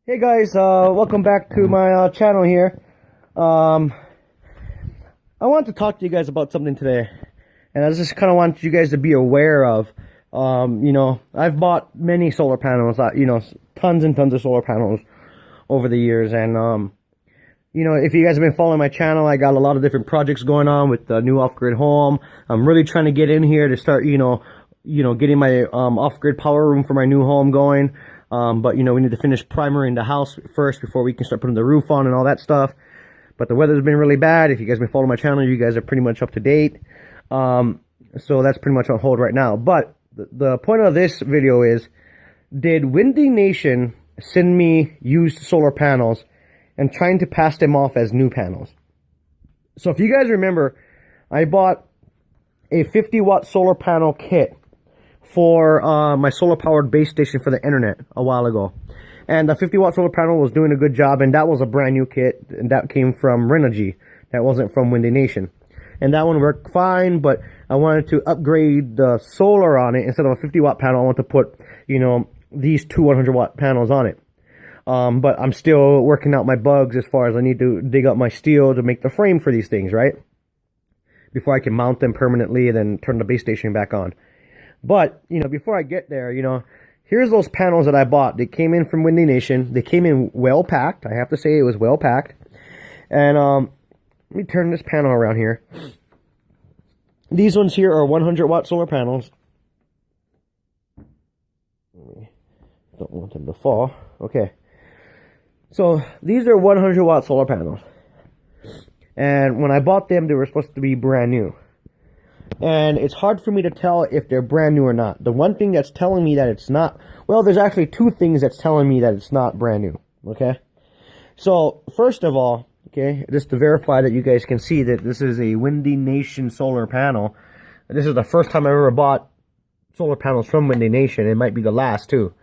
Hey guys, welcome back to my channel here. I want to talk to you guys about something today, and I just kind of want you guys to be aware of. I've bought many solar panels, tons and tons of solar panels over the years, and if you guys have been following my channel, I got a lot of different projects going on with the new off-grid home. I'm really trying to get in here to start, getting my off-grid power room for my new home going. But we need to finish primering the house first before we can start putting the roof on and all that stuff. But the weather's been really bad. If you guys been following my channel, you guys are pretty much up to date. So that's pretty much on hold right now. But the point of this video is, did WindyNation send me used solar panels and trying to pass them off as new panels? So if you guys remember, I bought a 50-watt solar panel kit for my solar-powered base station for the internet a while ago. And the 50-watt solar panel was doing a good job, and that was a brand new kit, and that came from Renogy. That wasn't from WindyNation. And that one worked fine, but I wanted to upgrade the solar on it. Instead of a 50-watt panel, I want to put, these two 100-watt panels on it. But I'm still working out my bugs as far as I need to dig up my steel to make the frame for these things, right? Before I can mount them permanently and then turn the base station back on. But, before I get there, here's those panels that I bought. They came in from WindyNation. They came in well packed. I have to say it was well packed. And let me turn this panel around here. These ones here are 100-watt solar panels. Don't want them to fall. Okay. So these are 100-watt solar panels. And when I bought them, they were supposed to be brand new. And it's hard for me to tell if they're brand new or not. The one thing that's telling me that it's not, well, there's actually two things that's telling me that it's not brand new, okay? So, first of all, okay, just to verify that you guys can see that this is a WindyNation solar panel. This is the first time I ever bought solar panels from WindyNation. It might be the last, too.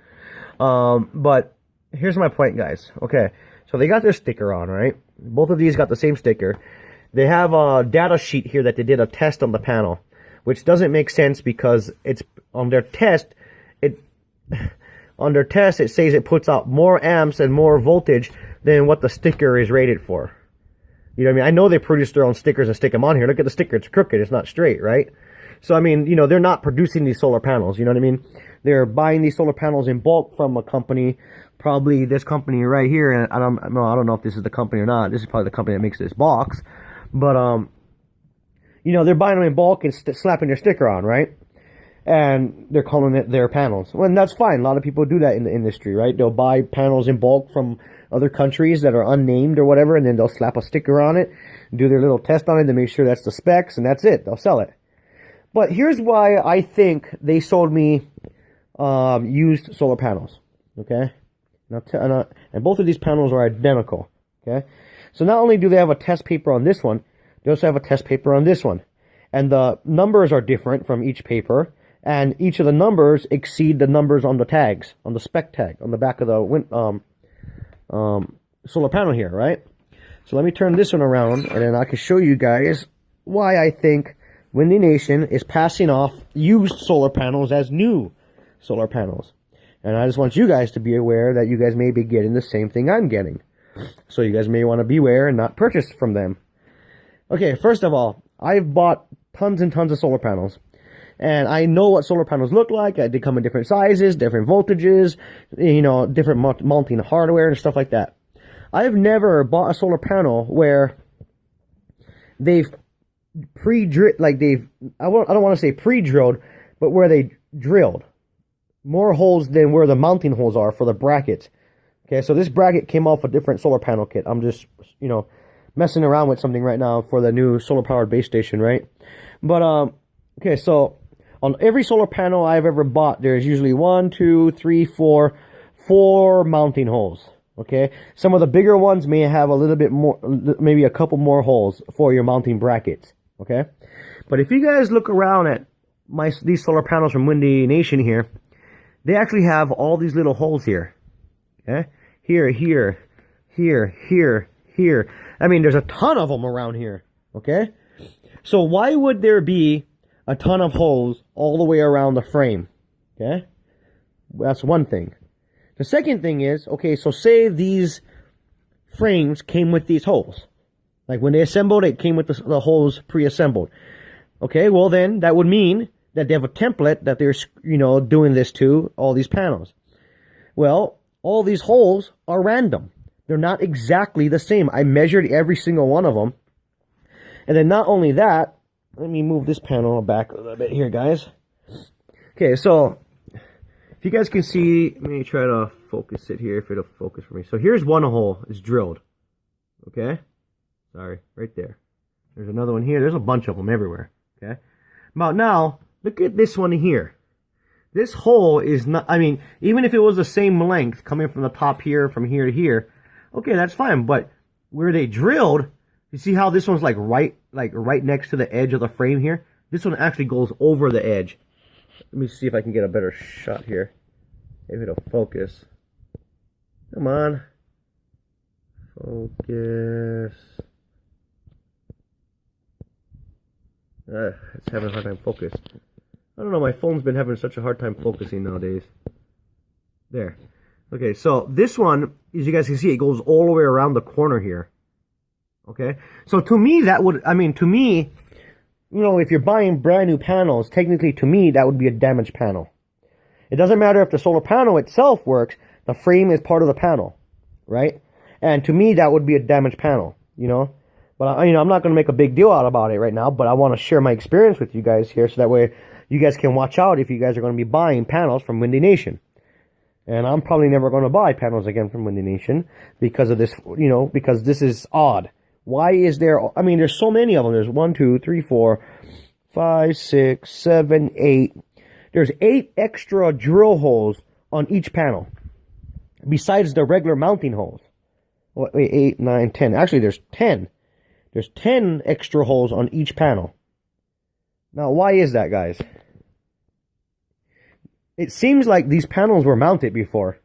But here's my point, guys. Okay, so they got their sticker on, right? Both of these got the same sticker. They have a data sheet here that they did a test on the panel, which doesn't make sense because it's on their test. It says it puts out more amps and more voltage than what the sticker is rated for. You know what I mean? I know they produce their own stickers and stick them on here. Look at the sticker; it's crooked. It's not straight, right? So I mean, they're not producing these solar panels. You know what I mean? They're buying these solar panels in bulk from a company, probably this company right here. And I don't know if this is the company or not. This is probably the company that makes this box. But, they're buying them in bulk and slapping their sticker on, right? And they're calling it their panels. Well, and that's fine. A lot of people do that in the industry, right? They'll buy panels in bulk from other countries that are unnamed or whatever, and then they'll slap a sticker on it, do their little test on it to make sure that's the specs, and that's it. They'll sell it. But here's why I think they sold me used solar panels, okay? And both of these panels are identical, okay? So not only do they have a test paper on this one, they also have a test paper on this one. And the numbers are different from each paper, and each of the numbers exceed the numbers on the tags, on the spec tag, on the back of the solar panel here, right? So let me turn this one around, and then I can show you guys why I think WindyNation is passing off used solar panels as new solar panels. And I just want you guys to be aware that you guys may be getting the same thing I'm getting. So you guys may want to beware and not purchase from them. Okay, first of all, I've bought tons and tons of solar panels. And I know what solar panels look like. They come in different sizes, different voltages, different mounting hardware and stuff like that. I've never bought a solar panel where they've pre-drilled, I don't want to say pre-drilled, but where they drilled more holes than where the mounting holes are for the brackets. Okay, so this bracket came off a different solar panel kit. I'm just, messing around with something right now for the new solar-powered base station, right? But, okay, so on every solar panel I've ever bought, there's usually 1, 2, 3, 4 mounting holes, okay? Some of the bigger ones may have a little bit more, maybe a couple more holes for your mounting brackets, okay? But if you guys look around at these solar panels from WindyNation here, they actually have all these little holes here. Okay? Here. I mean, there's a ton of them around here. Okay? So why would there be a ton of holes all the way around the frame? Okay? That's one thing. The second thing is, okay, so say these frames came with these holes. Like when they assembled, it came with the holes pre-assembled. Okay, well then that would mean that they have a template that they're, doing this to all these panels. Well, all these holes are random. They're not exactly the same. I measured every single one of them. And then not only that, let me move this panel back a little bit here, guys. Okay, so if you guys can see, let me try to focus it here if it'll focus for me. So here's one hole, it's drilled. Okay? Sorry, right there. There's another one here. There's a bunch of them everywhere. Okay? About now, look at this one here. This hole is not, I mean, even if it was the same length coming from the top here, from here to here, okay, that's fine. But where they drilled, you see how this one's like right next to the edge of the frame here? This one actually goes over the edge. Let me see if I can get a better shot here. Maybe it'll focus. Come on. Focus. It's having a hard time focus. I don't know, my phone's been having such a hard time focusing nowadays. There. Okay, so this one, as you guys can see, it goes all the way around the corner here. Okay? So to me, if you're buying brand new panels, technically to me, that would be a damaged panel. It doesn't matter if the solar panel itself works, the frame is part of the panel, right? And to me, that would be a damaged panel, But, I'm not going to make a big deal out about it right now, but I want to share my experience with you guys here so that way you guys can watch out if you guys are going to be buying panels from WindyNation. And I'm probably never going to buy panels again from WindyNation because of this, because this is odd. Why is there, there's so many of them. There's 1, 2, 3, 4, 5, 6, 7, 8. There's 8 extra drill holes on each panel besides the regular mounting holes. Wait, 8, 9, 10. Actually, there's 10. There's 10 extra holes on each panel. Now, why is that, guys? It seems like these panels were mounted before.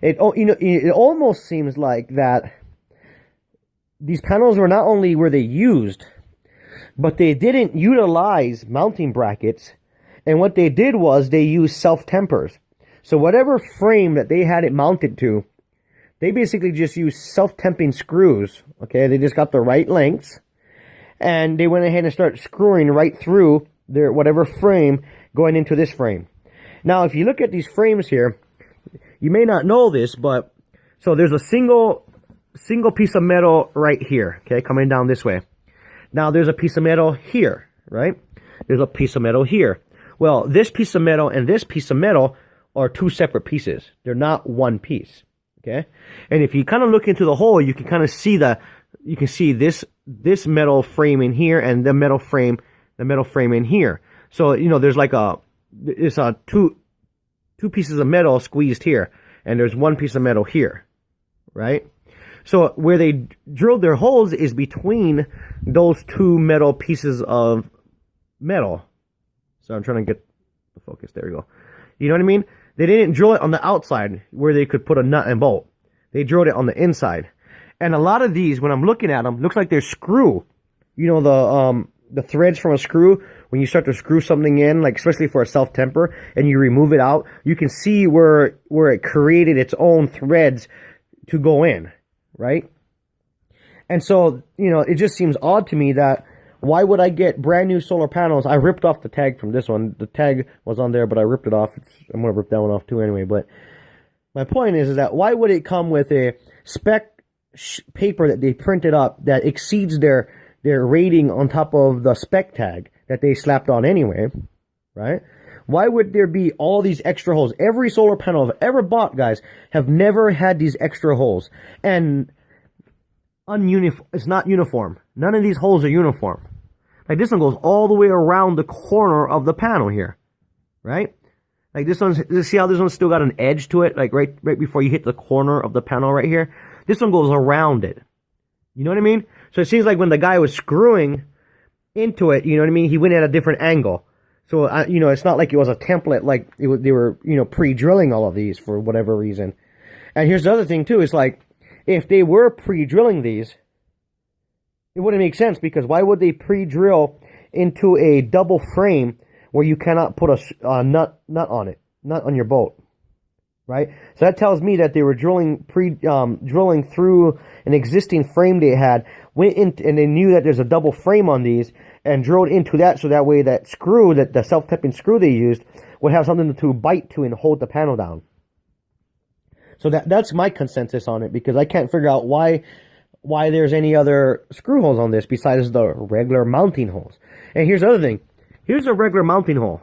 It almost seems like that these panels were not only were they used, but they didn't utilize mounting brackets. And what they did was they used self-tempers. So whatever frame that they had it mounted to, they basically just used self-temping screws. Okay, they just got the right lengths. And they went ahead and started screwing right through their whatever frame going into this frame. Now, if you look at these frames here, you may not know this, but so there's a single piece of metal right here, okay, coming down this way. Now, there's a piece of metal here, right? There's a piece of metal here. Well, this piece of metal and this piece of metal are 2 separate pieces. They're not one piece, okay? And if you kind of look into the hole, you can kind of see this metal frame in here and the metal frame in here. So, there's like it's two pieces of metal squeezed here, and there's 1 piece of metal here, right? So where they drilled their holes is between those 2 metal pieces of metal. So I'm trying to get the focus. There we go. You know what I mean? They didn't drill it on the outside where they could put a nut and bolt. They drilled it on the inside. And a lot of these, when I'm looking at them, looks like they're screw. The threads from a screw, when you start to screw something in, like especially for a self-temper, and you remove it out, you can see where it created its own threads to go in, right? And so, it just seems odd to me that why would I get brand new solar panels? I ripped off the tag from this one. The tag was on there, but I ripped it off. I'm going to rip that one off too anyway. But my point is that why would it come with a spec paper that they printed up that exceeds their rating on top of the spec tag that they slapped on anyway, right? Why would there be all these extra holes? Every solar panel I've ever bought, guys, have never had these extra holes. And it's not uniform. None of these holes are uniform. Like this one goes all the way around the corner of the panel here, right? Like this one's, see how this one's still got an edge to it? Like right before you hit the corner of the panel right here. This one goes around it. You know what I mean? So it seems like when the guy was screwing into it, you know what I mean? He went at a different angle. So, it's not like it was a template, like they were, pre-drilling all of these for whatever reason. And here's the other thing too, is like, if they were pre-drilling these, it wouldn't make sense, because why would they pre-drill into a double frame where you cannot put a nut on it, nut on your bolt? right? So that tells me that they were drilling through an existing frame they had, went in, and they knew that there's a double frame on these, and drilled into that, so that way that screw, that the self-tapping screw they used, would have something to bite to and hold the panel down. So that's my consensus on it, because I can't figure out why there's any other screw holes on this besides the regular mounting holes. And here's the other thing. Here's a regular mounting hole.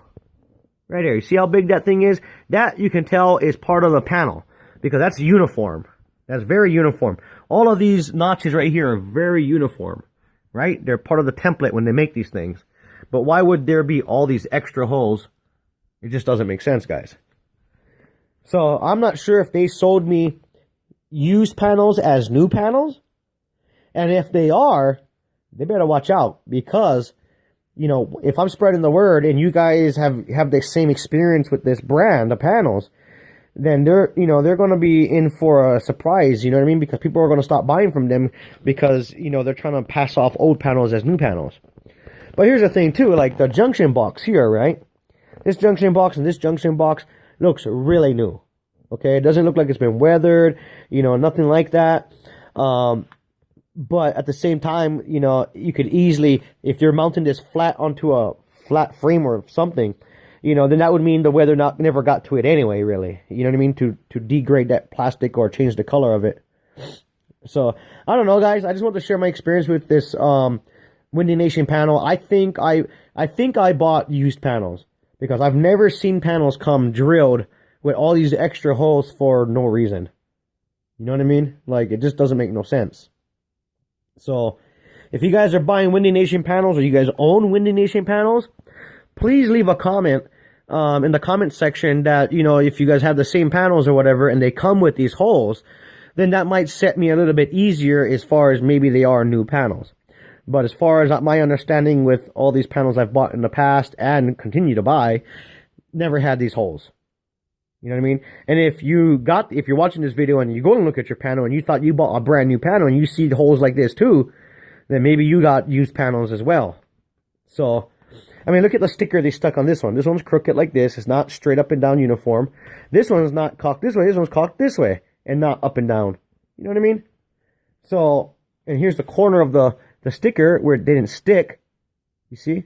Right here. You see how big that thing is? That, you can tell, is part of the panel, because that's uniform. That's very uniform. All of these notches right here are very uniform, right? They're part of the template when they make these things. But why would there be all these extra holes? It just doesn't make sense, guys. So I'm not sure if they sold me used panels as new panels. And if they are, they better watch out, because, you know, if I'm spreading the word and you guys have the same experience with this brand of panels, then they're going to be in for a surprise, you know what I mean? Because people are going to stop buying from them, because, you know, they're trying to pass off old panels as new panels. But here's the thing too, like the junction box here, right? This junction box and this junction box looks really new. Okay, it doesn't look like it's been weathered, you know, nothing like that. But at the same time, you know, you could easily, if you're mounting this flat onto a flat frame or something, you know, then that would mean the weather never got to it anyway, really. You know what I mean? To degrade that plastic or change the color of it. So, I don't know, guys. I just want to share my experience with this WindyNation panel. I think I bought used panels, because I've never seen panels come drilled with all these extra holes for no reason. You know what I mean? Like, it just doesn't make no sense. So, if you guys are buying WindyNation panels, or you guys own WindyNation panels, please leave a comment in the comment section that, you know, if you guys have the same panels or whatever, and they come with these holes, then that might set me a little bit easier as far as maybe they are new panels. But as far as my understanding with all these panels I've bought in the past and continue to buy, never had these holes. You know what I mean? And if you're watching this video and you go and look at your panel and you thought you bought a brand new panel and you see the holes like this too, then maybe you got used panels as well. So, I mean, look at the sticker they stuck on this one. This one's crooked like this. It's not straight up and down uniform. This one's not cocked this way. This one's cocked this way and not up and down. You know what I mean? So, and here's the corner of the sticker where it didn't stick. You see?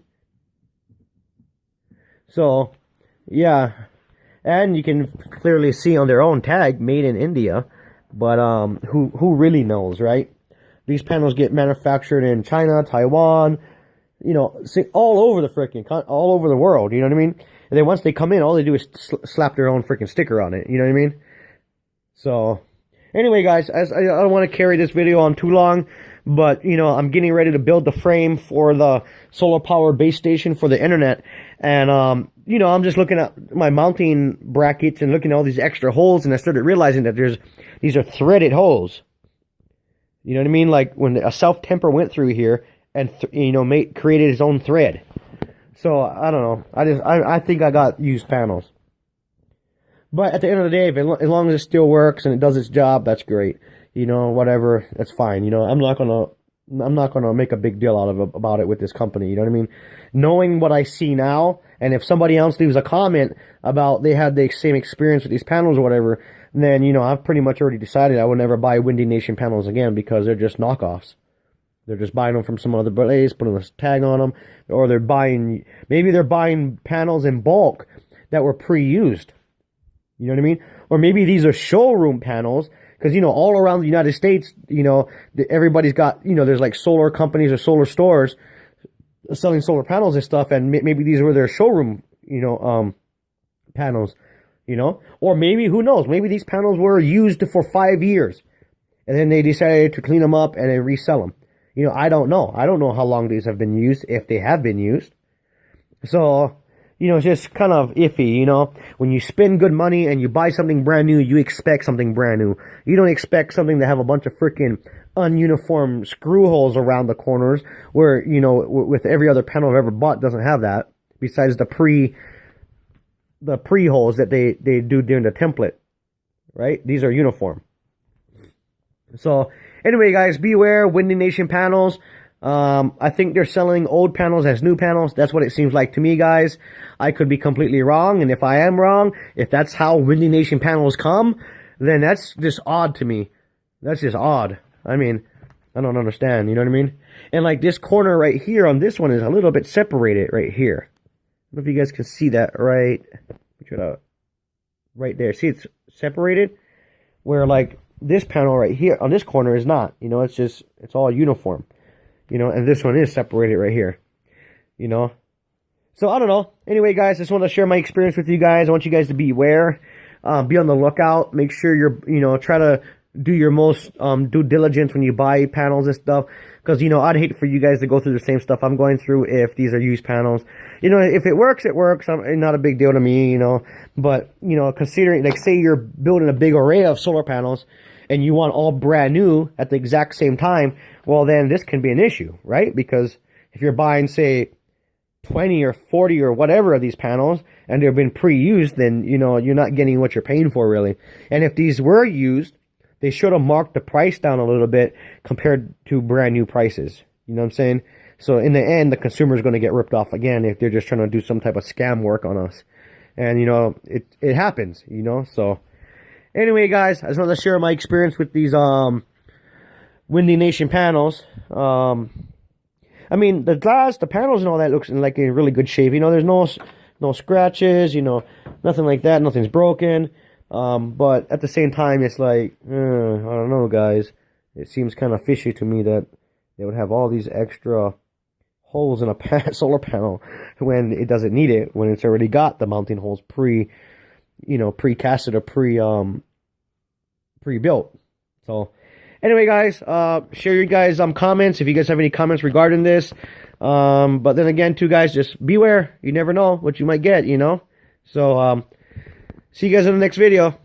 So, yeah. And you can clearly see on their own tag, made in India. But who really knows, right? These panels get manufactured in China, Taiwan, you know, all over all over the world. You know what I mean? And then once they come in, all they do is slap their own freaking sticker on it. You know what I mean? So, anyway, guys, I don't want to carry this video on too long, but, you know, I'm getting ready to build the frame for the solar power base station for the internet. And, you know, I'm just looking at my mounting brackets and looking at all these extra holes, and I started realizing that these are threaded holes. You know what I mean? Like when a self-temper went through here and, you know, created his own thread. So, I don't know. I think I got used panels. But at the end of the day, as long as it still works and it does its job, that's great. You know, whatever, that's fine. You know, I'm not gonna make a big deal about it with this company. You know what I mean? Knowing what I see now, and if somebody else leaves a comment about they had the same experience with these panels or whatever, then, you know, I've pretty much already decided I would never buy WindyNation panels again, because they're just knockoffs. They're just buying them from some other place, putting a tag on them, or maybe they're buying panels in bulk that were pre-used. You know what I mean? Or maybe these are showroom panels, because, you know, all around the United States, you know, everybody's got, you know, there's like solar companies or solar stores selling solar panels and stuff, and maybe these were their showroom, you know, panels, you know? Or maybe, who knows, maybe these panels were used for 5 years, and then they decided to clean them up and then resell them. You know, I don't know. I don't know how long these have been used, if they have been used. So, you know, it's just kind of iffy, you know. When you spend good money and you buy something brand new, you expect something brand new. You don't expect something to have a bunch of freaking ununiform screw holes around the corners, where, you know, with every other panel I've ever bought doesn't have that, besides the pre holes that they do during the template, right? These are uniform. So, anyway, guys, beware, WindyNation panels. I think they're selling old panels as new panels. That's what it seems like to me, guys. I could be completely wrong, and if I am wrong, if that's how WindyNation panels come, then that's just odd to me. That's just odd. I mean, I don't understand, you know what I mean? And like this corner right here on this one is a little bit separated right here. I don't know if you guys can see that right there. See, it's separated where like this panel right here on this corner is not, you know, it's all uniform. You know, and this one is separated right here, you know. So, I don't know. Anyway, guys, I just want to share my experience with you guys. I want you guys to beware. Be on the lookout. Make sure try to do your most due diligence when you buy panels and stuff. Because, you know, I'd hate for you guys to go through the same stuff I'm going through if these are used panels. You know, if it works, it works. Not a big deal to me, you know. But, you know, considering, like, say you're building a big array of solar panels and you want all brand new at the exact same time, well, then this can be an issue, right? Because if you're buying, say, 20 or 40 or whatever of these panels and they've been pre-used, then, you know, you're not getting what you're paying for, really. And if these were used, they should have marked the price down a little bit compared to brand new prices. You know what I'm saying? So in the end, the consumer is going to get ripped off again if they're just trying to do some type of scam work on us. And, you know, it happens, you know, so... Anyway, guys, I just want to share my experience with these WindyNation panels. I mean, the glass, the panels and all that looks in like in really good shape. You know, there's no scratches, you know, nothing like that. Nothing's broken. But at the same time, it's like, I don't know, guys. It seems kind of fishy to me that they would have all these extra holes in a solar panel when it doesn't need it, when it's already got the mounting holes pre-casted or pre-built. So anyway, guys, share your guys comments if you guys have any comments regarding this. But then again, too, guys, just beware. You never know what you might get, you know. So see you guys in the next video.